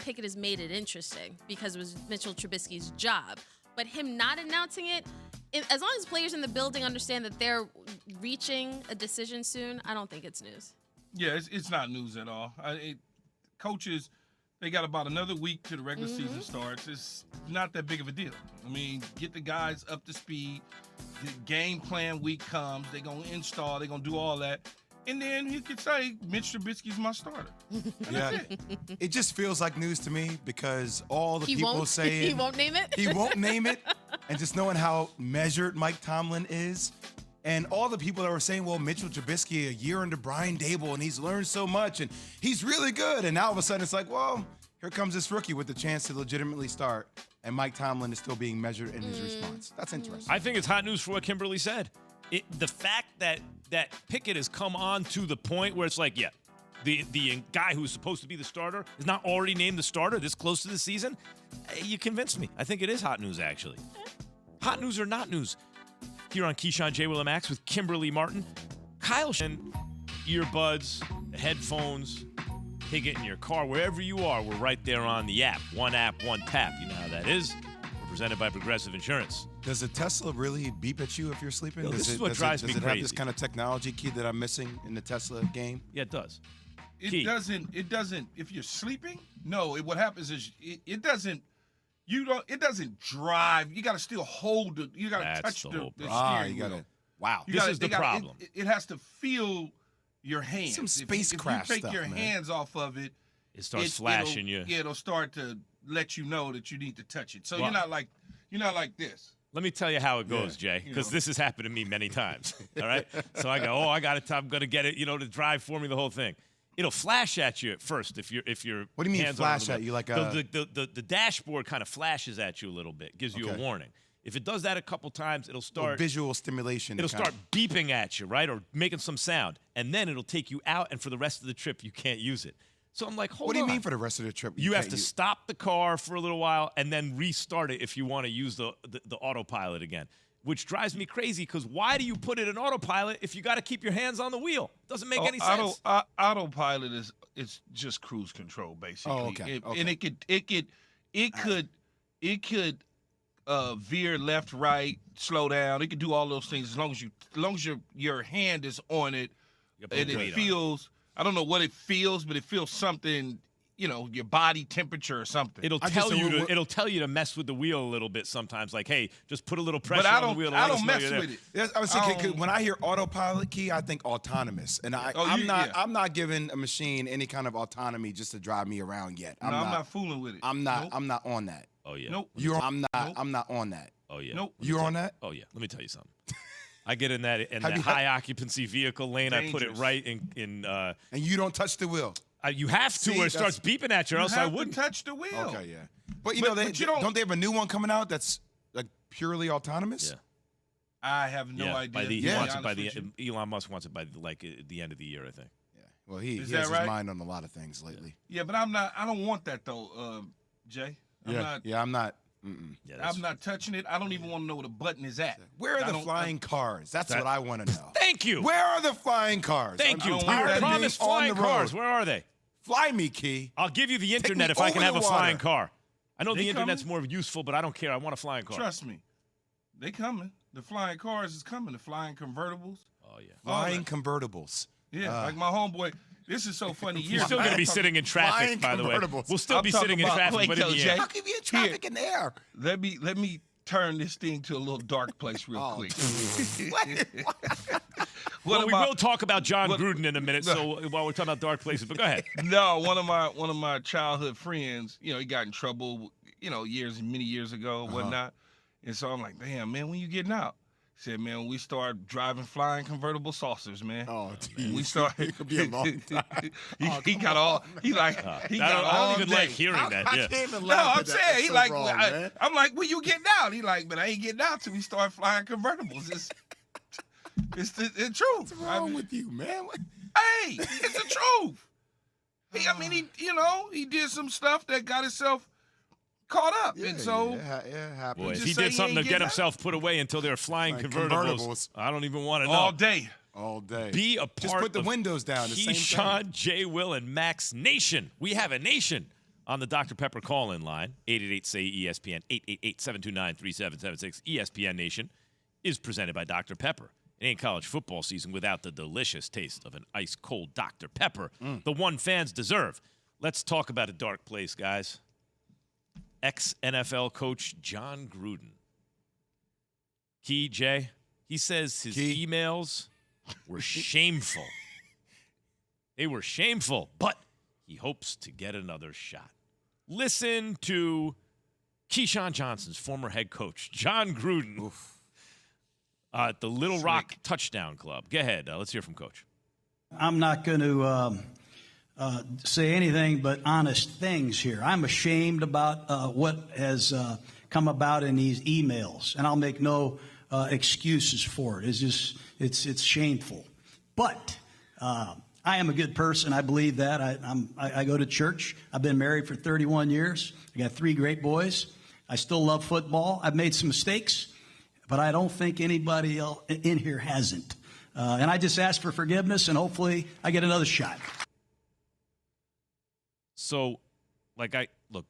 Pickett has made it interesting because it was Mitchell Trubisky's job. But him not announcing it, as long as players in the building understand that they're reaching a decision soon, I don't think it's news. Yeah, it's not news at all. Coaches, they got about another week to the regular season starts. It's not that big of a deal. I mean, get the guys up to speed. The game plan week comes. They're going to install. They're going to do all that. And then he could say, Mitch Trubisky's my starter. Yeah, it just feels like news to me because all the people saying he won't name it. He won't name it, and just knowing how measured Mike Tomlin is, and all the people that were saying, well, Mitchell Trubisky, a year under Brian Dable, and he's learned so much, and he's really good. And now all of a sudden it's like, well, here comes this rookie with the chance to legitimately start, and Mike Tomlin is still being measured in his response. That's interesting. I think it's hot news for what Kimberly said. The fact that Pickett has come on to the point where it's like, yeah, the guy who's supposed to be the starter is not already named the starter this close to the season, you convinced me. I think it is hot news, actually. Hot news or not news? Here on Keyshawn, J. Will, and Max with Kimberly Martin. Kyle Shin, earbuds, headphones, take it in your car, wherever you are, we're right there on the app. One app, one tap. You know how that is. We're presented by Progressive Insurance. Does a Tesla really beep at you if you're sleeping? This is what drives me crazy. Does it have this kind of technology key that I'm missing in the Tesla game? Yeah, it does. It doesn't. If you're sleeping, no. What happens is it doesn't. It doesn't drive. You got to still hold it. You got to touch the steering wheel. Wow. This is the problem. It has to feel your hands. Some spacecraft stuff. If you take your man. hands off of it, it starts flashing you. Yeah, it'll start to let you know that you need to touch it. So you're not like this. Let me tell you how it goes, Jay, because this has happened to me many times. All right, so I go, I got it. I'm gonna get it, to drive for me the whole thing. It'll flash at you at first if you're. What do you mean flash at you? Like the dashboard kind of flashes at you a little bit, gives you a warning. If it does that a couple times, it'll start visual stimulation. It'll start beeping at you, right, or making some sound, and then it'll take you out, and for the rest of the trip, you can't use it. So I'm like, hold on. What do you mean for the rest of the trip? You have to stop the car for a little while and then restart it if you want to use the autopilot again, which drives me crazy because why do you put it in autopilot if you got to keep your hands on the wheel? Doesn't make any sense. Autopilot it's just cruise control basically. Oh, okay. And it could veer left, right, slow down. It could do all those things as long as your hand is on it and it feels. I don't know what it feels, but it feels something, your body temperature or something. It'll tell you to mess with the wheel a little bit sometimes. Like, hey, just put a little pressure on the wheel. I don't mess with it. Yes, I was thinking when I hear autopilot key, I think autonomous, and I'm not giving a machine any kind of autonomy just to drive me around yet. I'm not fooling with it. I'm not on that. Oh yeah. Nope. I'm not on that. Oh yeah. Nope. You're on that? Oh yeah. Let me tell you something. I get in that high occupancy vehicle lane. Dangerous. I put it right in. And you don't touch the wheel. You have to, or it starts beeping at you, or else I wouldn't touch the wheel. Okay, yeah. But don't they have a new one coming out that's like purely autonomous? Yeah. I have no idea. Elon Musk wants it by the end of the year, I think. Yeah. Well, he has his mind on a lot of things lately. Yeah, but I'm not. I don't want that though, Jay. I'm not. I'm not touching it. I don't even want to know where the button is at. Where are the flying cars? That's what I want to know. Thank you. Where are the flying cars? Thank you. We promised flying cars. Where are they? Fly me, Key. I'll give you the internet if I can have a flying car. I know the internet's more useful, but I don't care. I want a flying car. Trust me. They coming. The flying cars is coming. The flying convertibles. Oh, yeah. Flying convertibles. Yeah, like my homeboy. This is so funny. You're still going to be sitting in traffic, by the way. We'll still be sitting in traffic, but in the air. How can you be in traffic in the air? Let me turn this thing to a little dark place real quick. Well, we will talk about John Gruden in a minute. So while we're talking about dark places, but go ahead. No, one of my childhood friends, he got in trouble, many years ago, whatnot. And so I'm like, damn, man, when you getting out? He said, man, we start driving flying convertible saucers, man. Oh, geez. We start. It could be a long time. he got all. He got all. I don't even day. like hearing that. Yeah. I can't even No, laugh I'm at that. saying he That's like. so wrong, I'm like, when you getting out? He like, but I ain't getting out till we start flying convertibles. It's the truth. What's wrong with you, man? Hey, it's the truth. He did some stuff that got himself caught up, and so it happened. Boy, if he did something to get himself put away until they're flying convertibles, I don't even want to know. All day. Be a part Just put the windows down. Keyshawn, J. Will, and Max Nation. We have a nation. on the Dr. Pepper call-in line, 888-SAY-ESPN, 888-729-3776. ESPN Nation is presented by Dr. Pepper. It ain't college football season without the delicious taste of an ice-cold Dr. Pepper, the one fans deserve. Let's talk about a dark place, guys. Ex-NFL coach John Gruden. Key, Jay, he says his emails were shameful. They were shameful, but he hopes to get another shot. Listen to Keyshawn Johnson's former head coach, John Gruden, at the Little Rock Touchdown Club. Go ahead. Let's hear from Coach. I'm not going to say anything but honest things here. I'm ashamed about what has come about in these emails, and I'll make no excuses for it. It's shameful. But I am a good person. I believe that. I go to church. I've been married for 31 years. I got 3 great boys. I still love football. I've made some mistakes, but I don't think anybody else in here hasn't. And I just ask for forgiveness, and hopefully I get another shot. So, look,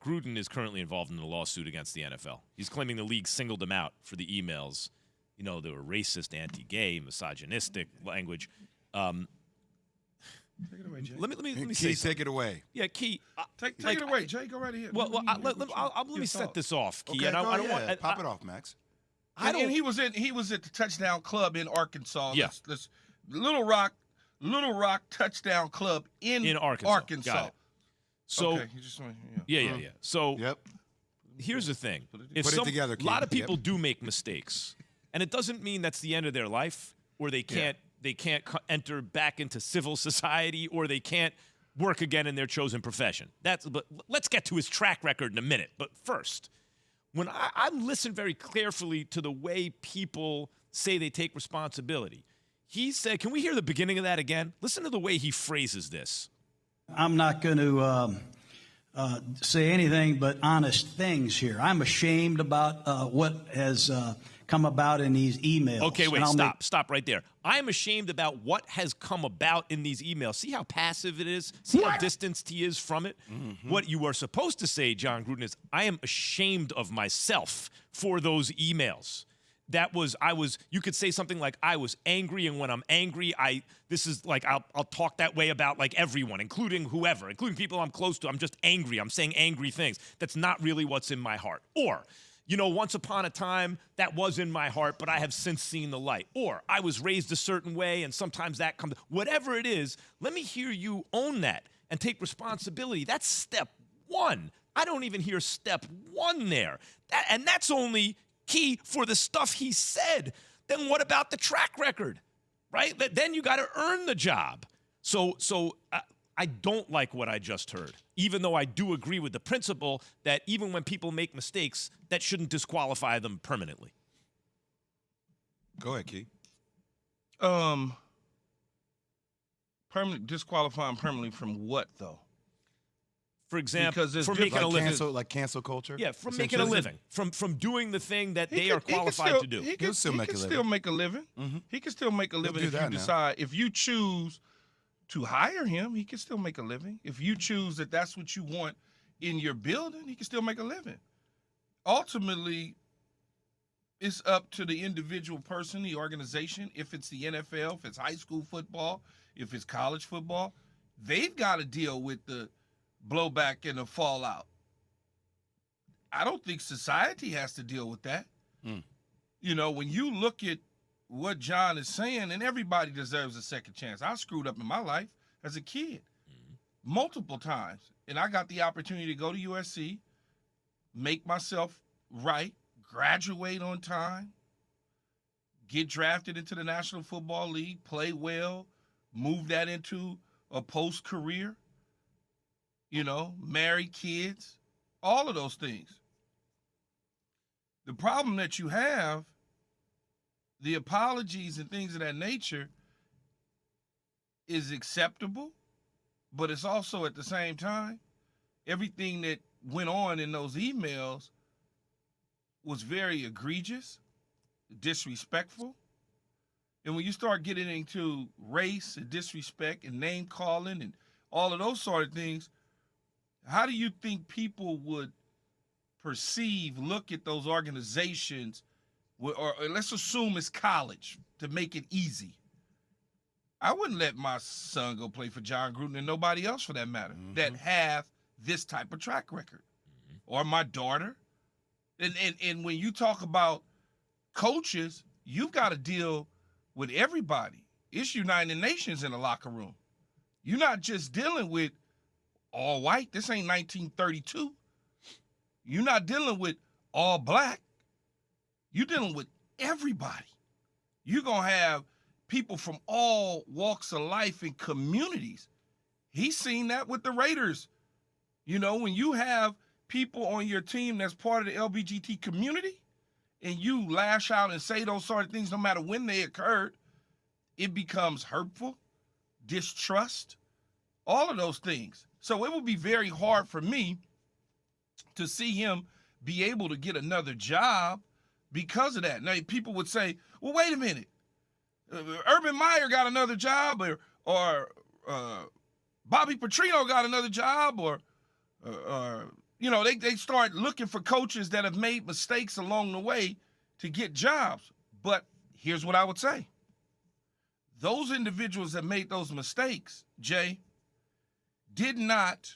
Gruden is currently involved in a lawsuit against the NFL. He's claiming the league singled him out for the emails. You know, they were racist, anti-gay, misogynistic language. Take it away, Jay. Let me Key, say take it away. Yeah, Key. Take it away, Jay. Go right ahead. Well, let me set this off, Key. Okay, and I don't want want pop it off, Max. And he was at the Touchdown Club in Arkansas. Yeah. Let's Little Rock Touchdown Club in Arkansas. Got it. So okay, yeah. So Yep. here's the thing: Put it together, a Key. lot of people do make mistakes, and it doesn't mean that's the end of their life, or they can't enter back into civil society, or they can't work again in their chosen profession. But let's get to his track record in a minute. But first, when I listen very carefully to the way people say they take responsibility, he said, can we hear the beginning of that again? Listen to the way he phrases this. I'm not going to say anything but honest things here. I'm ashamed about what has come about in these emails. Okay, wait, stop right there. I'm ashamed about what has come about in these emails. See how passive it is? See how distanced he is from it? Mm-hmm. What you are supposed to say, John Gruden, is I am ashamed of myself for those emails. You could say something like, I was angry, and when I'm angry, I'll talk that way about like everyone, including whoever, including people I'm close to. I'm just angry. I'm saying angry things. That's not really what's in my heart. Or, once upon a time, that was in my heart, but I have since seen the light. Or, I was raised a certain way, and sometimes that comes. Whatever it is, let me hear you own that and take responsibility. That's step one. I don't even hear step one there. And that's only key for the stuff he said. Then what about the track record, right? Then you got to earn the job. So I don't like what I just heard, even though I do agree with the principle that even when people make mistakes, that shouldn't disqualify them permanently. Go ahead, Key. Disqualify them permanently from what, though? For example, because from making a living. Like cancel culture? Yeah, from making a living. From doing the thing that they are qualified to do. He can still make a living. Mm-hmm. He can still make a living if you decide. If you choose to hire him, he can still make a living. If you choose that that's what you want in your building, he can still make a living. Ultimately, it's up to the individual person, the organization. If it's the NFL, if it's high school football, if it's college football, they've got to deal with the blowback and the fallout. I don't think society has to deal with that. When you look at what John is saying, and everybody deserves a second chance. I screwed up in my life as a kid multiple times, and I got the opportunity to go to USC, make myself right, graduate on time, get drafted into the National Football League, play well, move that into a post-career, marry kids, all of those things. The problem that you have, the apologies and things of that nature, is acceptable, but it's also at the same time, everything that went on in those emails was very egregious, disrespectful. And when you start getting into race and disrespect and name calling and all of those sort of things, how do you think people would look at those organizations, or let's assume it's college to make it easy? I wouldn't let my son go play for John Gruden and nobody else for that matter that have this type of track record, or my daughter. And when you talk about coaches, you've got to deal with everybody. It's United Nations in the locker room. You're not just dealing with all white. This ain't 1932. You're not dealing with all black. You're dealing with everybody. You're going to have people from all walks of life and communities. He's seen that with the Raiders. You know, when you have people on your team that's part of the LGBT community and you lash out and say those sort of things no matter when they occurred, it becomes hurtful, distrust, all of those things. So it would be very hard for me to see him be able to get another job because of that. Now, people would say, well, wait a minute. Urban Meyer got another job, or Bobby Petrino got another job, or you know, they start looking for coaches that have made mistakes along the way to get jobs. But here's what I would say. Those individuals that made those mistakes, Jay, did not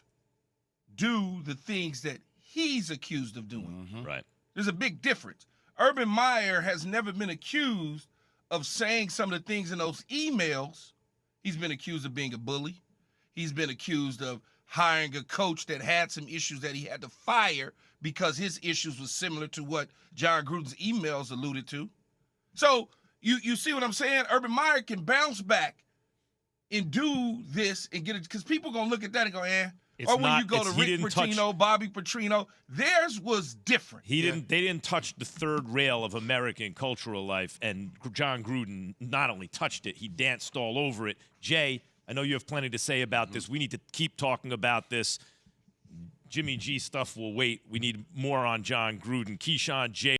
do the things that he's accused of doing. Right. There's a big difference. Urban Meyer has never been accused of saying some of the things in those emails. He's been accused of being a bully. He's been accused of hiring a coach that had some issues that he had to fire because his issues was similar to what John Gruden's emails alluded to. So you see what I'm saying? Urban Meyer can bounce back and do this and get it, because people going to look at that and go, It's or when not, you go to Rick Pitino, Bobby Petrino, theirs was different. They didn't touch the third rail of American cultural life, and John Gruden not only touched it, he danced all over it. Jay, I know you have plenty to say about this. We need to keep talking about this. Jimmy G stuff will wait. We need more on John Gruden. Keyshawn, Jay.